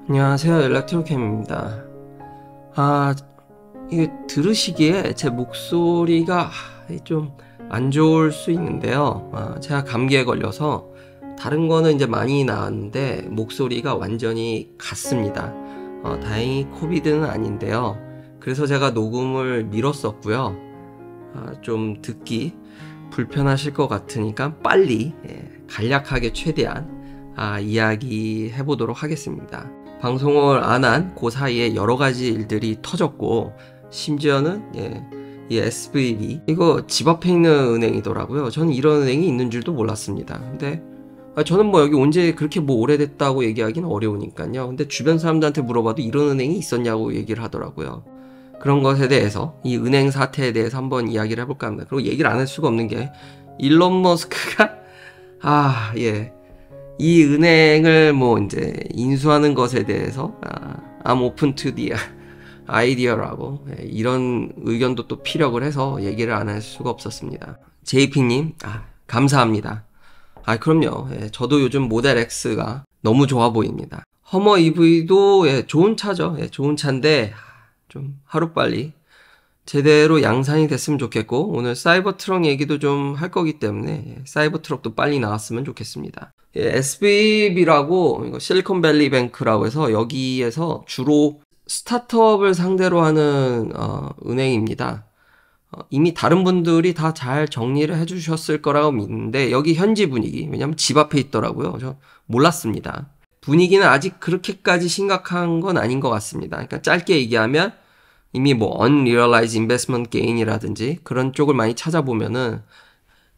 안녕하세요. 일렉트로캠입니다. 이게 들으시기에 제 목소리가 좀 안 좋을 수 있는데요. 제가 감기에 걸려서 다른 거는 이제 많이 나았는데 목소리가 완전히 갔습니다. 다행히 코비드는 아닌데요. 그래서 제가 녹음을 미뤘었고요. 좀 듣기 불편하실 것 같으니까 빨리 간략하게 최대한 이야기 해보도록 하겠습니다. 방송을 안 한 그 사이에 여러 가지 일들이 터졌고, 심지어는 이 SVB 이거 집 앞에 있는 은행이더라고요. 저는 이런 은행이 있는 줄도 몰랐습니다. 근데 저는 뭐 여기 온 지 그렇게 뭐 오래됐다고 얘기하기는 어려우니까요. 근데 주변 사람들한테 물어봐도 이런 은행이 있었냐고 얘기를 하더라고요. 그런 것에 대해서, 이 은행 사태에 대해서 한번 이야기를 해볼까 합니다. 그리고 얘기를 안 할 수가 없는 게, 일론 머스크가 이 은행을 뭐 이제 인수하는 것에 대해서 I'm open to the idea라고 이런 의견도 또 피력을 해서 얘기를 안 할 수가 없었습니다. JP님 감사합니다. 그럼요. 저도 요즘 모델 X가 너무 좋아 보입니다. 허머 EV도 좋은 차죠. 좋은 차인데 좀 하루빨리 제대로 양산이 됐으면 좋겠고, 오늘 사이버 트럭 얘기도 좀 할 거기 때문에 사이버 트럭도 빨리 나왔으면 좋겠습니다. SVB라고, 이거 실리콘밸리 뱅크라고 해서 여기에서 주로 스타트업을 상대로 하는 은행입니다. 이미 다른 분들이 다 잘 정리를 해주셨을 거라고 믿는데, 여기 현지 분위기, 왜냐면 집 앞에 있더라고요. 저 몰랐습니다. 분위기는 아직 그렇게까지 심각한 건 아닌 것 같습니다. 그러니까 짧게 얘기하면 이미 뭐 unrealized investment gain이라든지 그런 쪽을 많이 찾아보면은,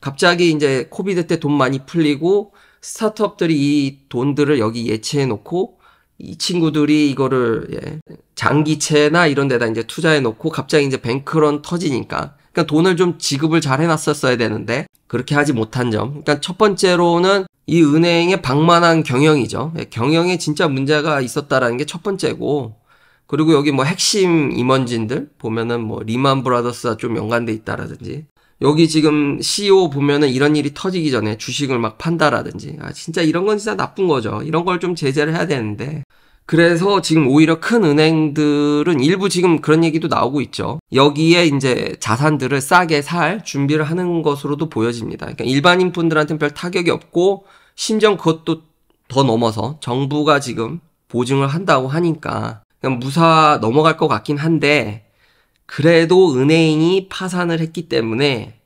갑자기 이제 코비드 때 돈 많이 풀리고 스타트업들이 이 돈들을 여기 예치해 놓고, 이 친구들이 이거를 장기채나 이런 데다 이제 투자해 놓고 갑자기 이제 뱅크런 터지니까, 그러니까 돈을 좀 지급을 잘 해놨었어야 되는데 그렇게 하지 못한 점. 그러니까 첫 번째로는 이 은행의 방만한 경영이죠. 경영에 진짜 문제가 있었다라는 게 첫 번째고, 그리고 여기 뭐 핵심 임원진들 보면은 뭐 리만 브라더스와 좀 연관돼 있다라든지, 여기 지금 CEO 보면은 이런 일이 터지기 전에 주식을 막 판다라든지, 진짜 이런 건 진짜 나쁜 거죠. 이런 걸 좀 제재를 해야 되는데, 그래서 지금 오히려 큰 은행들은 일부 지금 그런 얘기도 나오고 있죠. 여기에 이제 자산들을 싸게 살 준비를 하는 것으로도 보여집니다. 그러니까 일반인 분들한테는 별 타격이 없고, 심지어 그것도 더 넘어서 정부가 지금 보증을 한다고 하니까 그냥 무사 넘어갈 것 같긴 한데, 그래도 은행이 파산을 했기 때문에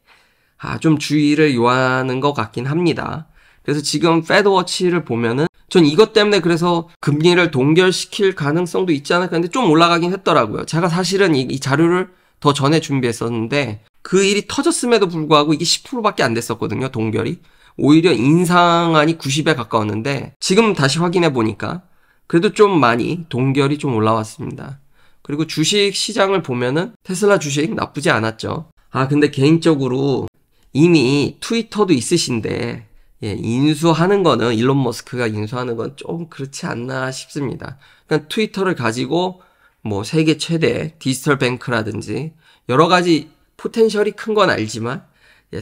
좀 주의를 요하는 것 같긴 합니다. 그래서 지금 패드워치를 보면은 전 이것 때문에 그래서 금리를 동결시킬 가능성도 있지 않을까 했는데 좀 올라가긴 했더라고요. 제가 사실은 이 자료를 더 전에 준비했었는데 그 일이 터졌음에도 불구하고 이게 10%밖에 안 됐었거든요, 동결이. 오히려 인상안이 90에 가까웠는데 지금 다시 확인해 보니까 그래도 좀 많이 동결이 좀 올라왔습니다. 그리고 주식 시장을 보면은 테슬라 주식 나쁘지 않았죠. 근데 개인적으로 이미 트위터도 있으신데 인수하는 거는, 일론 머스크가 인수하는 건 좀 그렇지 않나 싶습니다. 그러니까 트위터를 가지고 뭐 세계 최대 디지털 뱅크라든지 여러 가지 포텐셜이 큰 건 알지만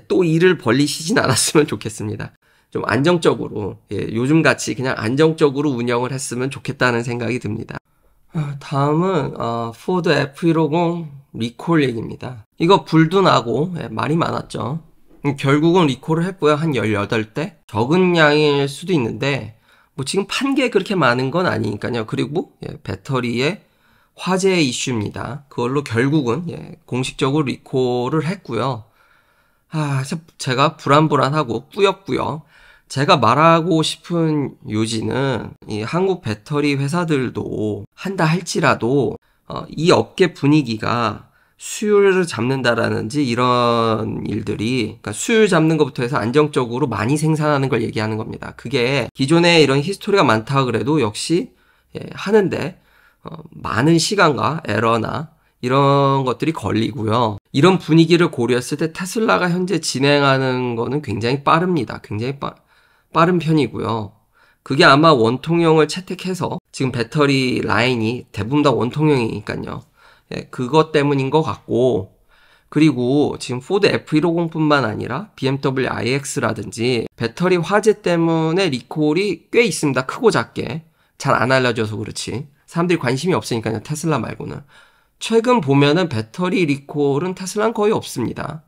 또 일을 벌리시진 않았으면 좋겠습니다. 좀 안정적으로, 요즘 같이 그냥 안정적으로 운영을 했으면 좋겠다는 생각이 듭니다. 다음은 포드 F150 리콜 얘기입니다. 이거 불도 나고 말이 많았죠. 결국은 리콜을 했고요. 한 18대? 적은 양일 수도 있는데 뭐 지금 판 게 그렇게 많은 건 아니니까요. 그리고 배터리의 화재 이슈입니다. 그걸로 결국은 공식적으로 리콜을 했고요. 제가 불안불안하고 뿌옇고요. 제가 말하고 싶은 요지는, 이 한국 배터리 회사들도 한다 할지라도 이 업계 분위기가 수율을 잡는다라든지 이런 일들이, 그러니까 수율 잡는 것부터 해서 안정적으로 많이 생산하는 걸 얘기하는 겁니다. 그게 기존에 이런 히스토리가 많다 그래도 역시 하는데 많은 시간과 에러나 이런 것들이 걸리고요. 이런 분위기를 고려했을 때 테슬라가 현재 진행하는 거는 굉장히 빠릅니다. 굉장히 빠른 편이고요. 그게 아마 원통형을 채택해서, 지금 배터리 라인이 대부분 다 원통형이니까요. 그것 때문인 것 같고, 그리고 지금 포드 F150뿐만 아니라 BMW iX라든지 배터리 화재 때문에 리콜이 꽤 있습니다. 크고 작게. 잘 안 알려져서 그렇지. 사람들이 관심이 없으니까요. 테슬라 말고는. 최근 보면은 배터리 리콜은 테슬라는 거의 없습니다.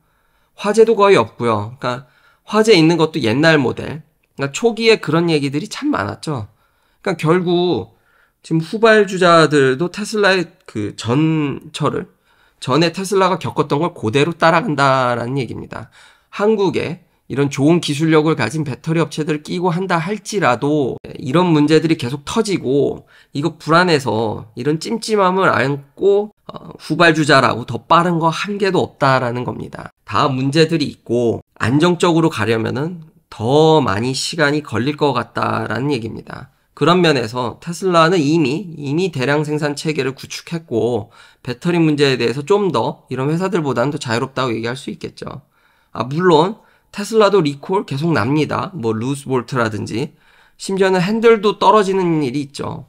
화재도 거의 없고요. 그러니까 화재 있는 것도 옛날 모델. 그러니까 초기에 그런 얘기들이 참 많았죠. 그러니까 결국 지금 후발주자들도 테슬라의 그 전에 테슬라가 겪었던 걸 그대로 따라간다라는 얘기입니다. 한국에 이런 좋은 기술력을 가진 배터리 업체들을 끼고 한다 할지라도 이런 문제들이 계속 터지고 이거 불안해서 이런 찜찜함을 안고 후발주자라고 더 빠른 거 한 개도 없다라는 겁니다. 다 문제들이 있고 안정적으로 가려면은 더 많이 시간이 걸릴 것 같다라는 얘기입니다. 그런 면에서 테슬라는 이미 대량 생산 체계를 구축했고 배터리 문제에 대해서 좀 더 이런 회사들보다는 더 자유롭다고 얘기할 수 있겠죠. 물론 테슬라도 리콜 계속 납니다. 뭐 루스볼트라든지 심지어는 핸들도 떨어지는 일이 있죠.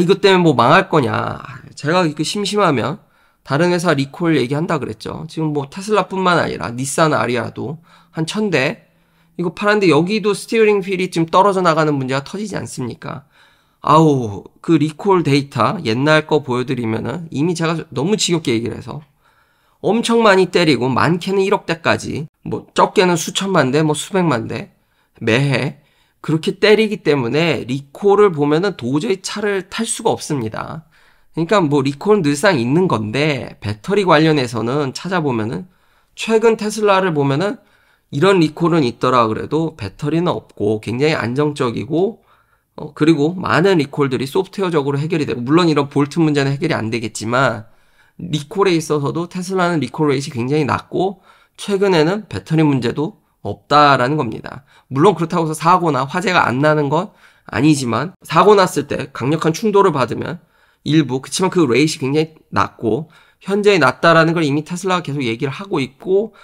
이것 때문에 뭐 망할 거냐. 제가 이거 심심하면 다른 회사 리콜 얘기한다 그랬죠. 지금 뭐 테슬라뿐만 아니라 닛산 아리아도 한 1000대 이거 팔았는데 여기도 스티어링 휠이 지금 떨어져 나가는 문제가 터지지 않습니까? 그 리콜 데이터 옛날 거 보여드리면은 이미 제가 너무 지겹게 얘기를 해서 엄청 많이 때리고 많게는 1억 대까지 뭐 적게는 수천만 대, 뭐 수백만 대 매해 그렇게 때리기 때문에 리콜을 보면은 도저히 차를 탈 수가 없습니다. 그러니까 뭐 리콜은 늘상 있는 건데 배터리 관련해서는 찾아보면은 최근 테슬라를 보면은 이런 리콜은 있더라 그래도 배터리는 없고 굉장히 안정적이고 그리고 많은 리콜들이 소프트웨어적으로 해결이 되고 물론 이런 볼트 문제는 해결이 안 되겠지만 리콜에 있어서도 테슬라는 리콜 레이트가 굉장히 낮고 최근에는 배터리 문제도 없다라는 겁니다. 물론 그렇다고 해서 사고나 화재가 안 나는 건 아니지만 사고 났을 때 강력한 충돌을 받으면 일부 그치만 그 레이트가 굉장히 낮고 현재 낮다라는 걸 이미 테슬라가 계속 얘기를 하고 있고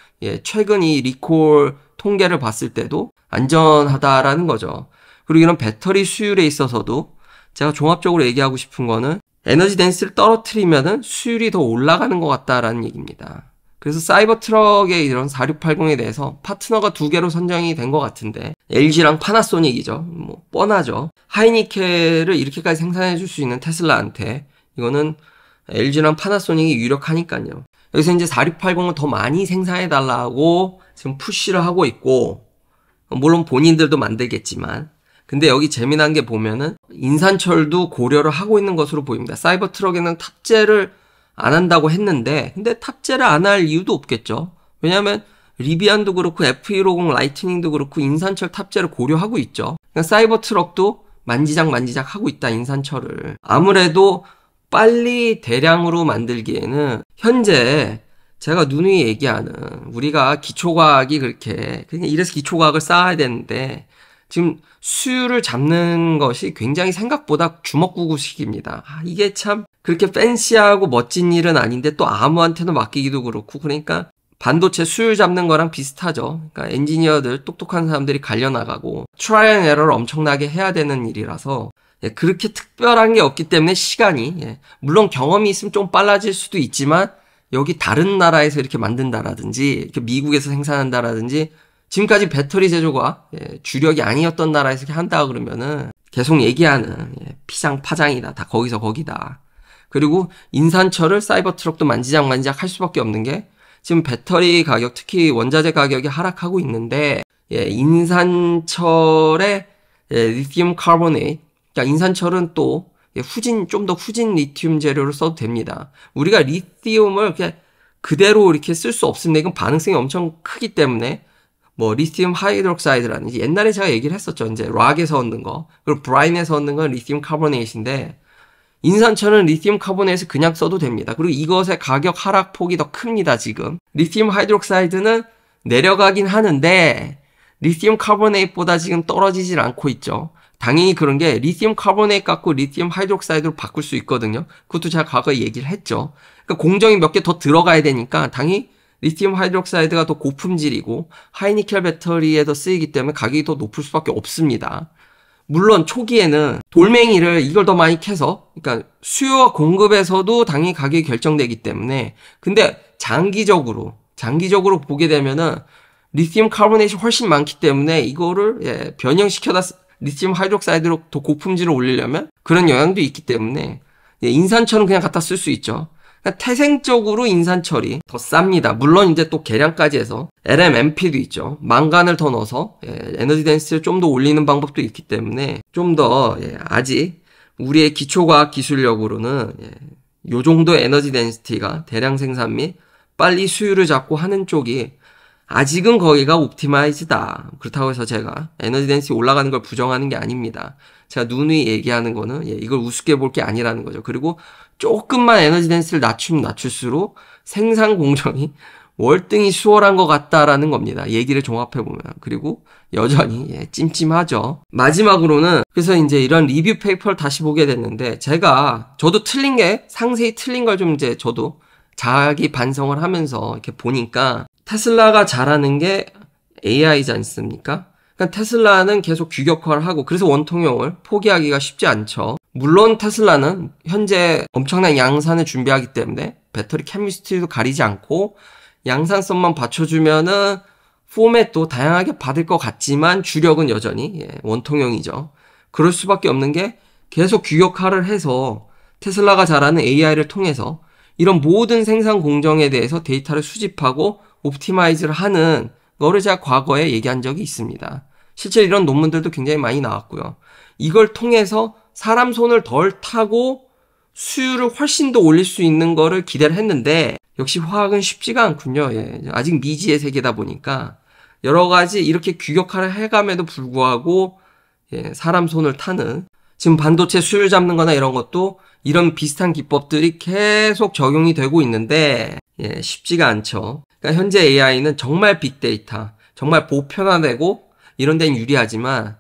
최근 이 리콜 통계를 봤을 때도 안전하다라는 거죠. 그리고 이런 배터리 수율에 있어서도 제가 종합적으로 얘기하고 싶은 거는 에너지 덴시티를 떨어뜨리면은 수율이 더 올라가는 것 같다라는 얘기입니다. 그래서 사이버 트럭의 이런 4680에 대해서 파트너가 2개로 선정이 된 것 같은데 LG랑 파나소닉이죠. 뭐 뻔하죠. 하이니켈을 이렇게까지 생산해 줄 수 있는 테슬라한테 이거는 LG랑 파나소닉이 유력하니까요. 여기서 이제 4680을 더 많이 생산해 달라고 지금 푸시를 하고 있고 물론 본인들도 만들겠지만 근데 여기 재미난 게 보면은 인산철도 고려를 하고 있는 것으로 보입니다. 사이버 트럭에는 탑재를 안 한다고 했는데 근데 탑재를 안 할 이유도 없겠죠. 왜냐하면 리비안도 그렇고 F150 라이트닝도 그렇고 인산철 탑재를 고려하고 있죠. 그러니까 사이버 트럭도 만지작 하고 있다 인산철을. 아무래도 빨리 대량으로 만들기에는 현재 제가 누누이 얘기하는 우리가 기초과학이 그냥 이래서 기초과학을 쌓아야 되는데 지금 수율을 잡는 것이 굉장히 생각보다 주먹구구식입니다. 이게 참 그렇게 팬시하고 멋진 일은 아닌데 또 아무한테나 맡기기도 그렇고 그러니까 반도체 수율 잡는 거랑 비슷하죠. 그러니까 엔지니어들 똑똑한 사람들이 갈려나가고 트라이 앤 에러를 엄청나게 해야 되는 일이라서 그렇게 특별한 게 없기 때문에 시간이 물론 경험이 있으면 좀 빨라질 수도 있지만 여기 다른 나라에서 이렇게 만든다라든지 이렇게 미국에서 생산한다라든지 지금까지 배터리 제조가 주력이 아니었던 나라에서 이렇게 한다 그러면은 계속 얘기하는 피장파장이다. 다 거기서 거기다. 그리고 인산철을 사이버 트럭도 만지작 할 수밖에 없는 게 지금 배터리 가격 특히 원자재 가격이 하락하고 있는데 인산철에 리튬 카보네이트 그러니까 인산철은 또 좀 더 후진 리튬 재료를 써도 됩니다. 우리가 리튬을 그냥 그대로 이렇게 쓸 수 없습니다. 이건 반응성이 엄청 크기 때문에 뭐 리튬 하이드록사이드라든지 옛날에 제가 얘기를 했었죠. 이제 락에서 얻는 거 그리고 브라인에서 얻는 건 리튬 카보네이트인데 인산철은 리튬 카보네이트 그냥 써도 됩니다. 그리고 이것의 가격 하락폭이 더 큽니다. 지금 리튬 하이드록사이드는 내려가긴 하는데 리튬 카보네이트보다 지금 떨어지질 않고 있죠. 당연히 그런 게 리튬 카보네이트 갖고 리튬 하이드록사이드로 바꿀 수 있거든요. 그것도 제가 과거에 얘기를 했죠. 그러니까 공정이 몇 개 더 들어가야 되니까 당연히 리튬 하이드록사이드가 더 고품질이고 하이니켈 배터리에 더 쓰이기 때문에 가격이 더 높을 수밖에 없습니다. 물론 초기에는 돌멩이를 이걸 더 많이 캐서 그러니까 수요와 공급에서도 당연히 가격이 결정되기 때문에 근데 장기적으로 보게 되면은 리튬 카보네이트가 훨씬 많기 때문에 이거를 변형시켜다 리튬 하이드록사이드로 더 고품질을 올리려면 그런 영향도 있기 때문에 인산철은 그냥 갖다 쓸 수 있죠. 그러니까 태생적으로 인산철이 더 쌉니다. 물론 이제 또 계량까지 해서 LMMP도 있죠. 망간을 더 넣어서 에너지 덴시티를 좀 더 올리는 방법도 있기 때문에 좀 더 아직 우리의 기초과학 기술력으로는 요 정도 에너지 덴시티가 대량 생산 및 빨리 수율을 잡고 하는 쪽이 아직은 거기가 옵티마이즈다. 그렇다고 해서 제가 에너지 덴시티 올라가는 걸 부정하는 게 아닙니다. 제가 누누이 얘기하는 거는 이걸 우습게 볼 게 아니라는 거죠. 그리고 조금만 에너지 덴시티를 낮추면 낮출수록 생산 공정이 월등히 수월한 것 같다라는 겁니다. 얘기를 종합해보면. 그리고 여전히 찜찜하죠. 마지막으로는 그래서 이제 이런 리뷰 페이퍼를 다시 보게 됐는데 저도 틀린 게 상세히 틀린 걸 좀 이제 저도 자기 반성을 하면서 이렇게 보니까 테슬라가 잘하는 게 AI지 않습니까? 그러니까 테슬라는 계속 규격화를 하고 그래서 원통형을 포기하기가 쉽지 않죠. 물론 테슬라는 현재 엄청난 양산을 준비하기 때문에 배터리 케미스트리도 가리지 않고 양산성만 받쳐주면은 포맷도 다양하게 받을 것 같지만 주력은 여전히 원통형이죠. 그럴 수밖에 없는 게 계속 규격화를 해서 테슬라가 잘하는 AI를 통해서 이런 모든 생산 공정에 대해서 데이터를 수집하고 옵티마이즈를 하는 거를 제가 과거에 얘기한 적이 있습니다. 실제 이런 논문들도 굉장히 많이 나왔고요. 이걸 통해서 사람 손을 덜 타고 수율을 훨씬 더 올릴 수 있는 거를 기대를 했는데 역시 화학은 쉽지가 않군요. 아직 미지의 세계다 보니까 여러 가지 이렇게 규격화를 해감에도 불구하고 사람 손을 타는 지금 반도체 수율 잡는 거나 이런 것도 이런 비슷한 기법들이 계속 적용이 되고 있는데 쉽지가 않죠. 그러니까 현재 AI는 정말 빅데이터, 정말 보편화되고 이런 데는 유리하지만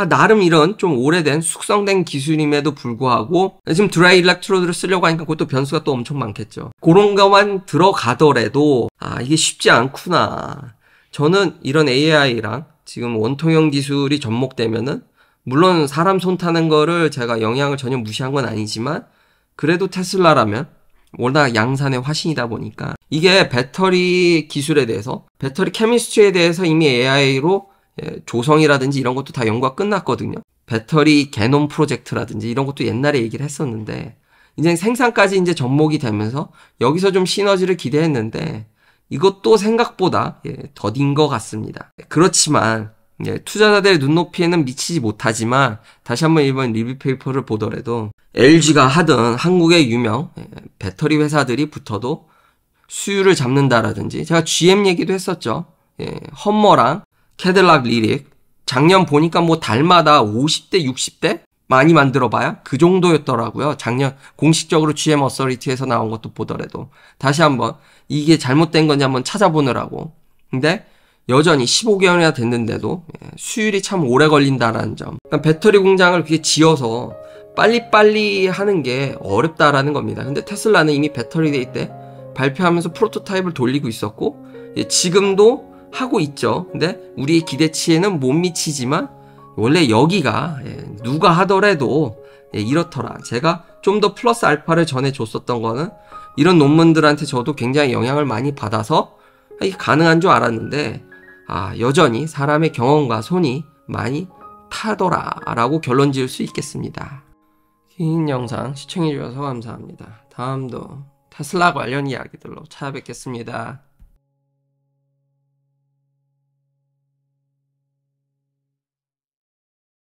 나름 이런 좀 오래된 숙성된 기술임에도 불구하고 지금 드라이 일렉트로드를 쓰려고 하니까 그것도 변수가 또 엄청 많겠죠. 그런 것만 들어가더라도 이게 쉽지 않구나. 저는 이런 AI랑 지금 원통형 기술이 접목되면은 물론 사람 손 타는 거를 제가 영향을 전혀 무시한 건 아니지만 그래도 테슬라라면 워낙 양산의 화신이다 보니까 이게 배터리 기술에 대해서 배터리 케미스트리에 대해서 이미 AI로 조성이라든지 이런 것도 다 연구가 끝났거든요. 배터리 게놈 프로젝트라든지 이런 것도 옛날에 얘기를 했었는데 이제 생산까지 이제 접목이 되면서 여기서 좀 시너지를 기대했는데 이것도 생각보다 더딘 것 같습니다. 그렇지만 투자자들의 눈높이에는 미치지 못하지만 다시 한번 이번 리뷰 페이퍼를 보더라도 LG가 하든 한국의 유명 배터리 회사들이 붙어도 수율을 잡는다라든지 제가 GM 얘기도 했었죠. 험머랑 캐딜락 리릭 작년 보니까 뭐 달마다 50대 60대 많이 만들어봐야 그 정도였더라고요. 작년 공식적으로 GM 어서리티에서 나온 것도 보더라도 다시 한번 이게 잘못된 건지 한번 찾아보느라고. 근데 여전히 15개월이나 됐는데도 수율이 참 오래 걸린다라는 점. 그러니까 배터리 공장을 그게 지어서 빨리빨리 하는 게 어렵다라는 겁니다. 근데 테슬라는 이미 배터리 데이 때 발표하면서 프로토타입을 돌리고 있었고 지금도 하고 있죠. 근데 우리의 기대치에는 못 미치지만 원래 여기가 누가 하더라도 이렇더라. 제가 좀 더 플러스 알파를 전해줬었던 거는 이런 논문들한테 저도 굉장히 영향을 많이 받아서 이게 가능한 줄 알았는데 여전히 사람의 경험과 손이 많이 타더라 라고 결론 지을 수 있겠습니다. 긴 영상 시청해주셔서 감사합니다. 다음도 테슬라 관련 이야기들로 찾아뵙겠습니다.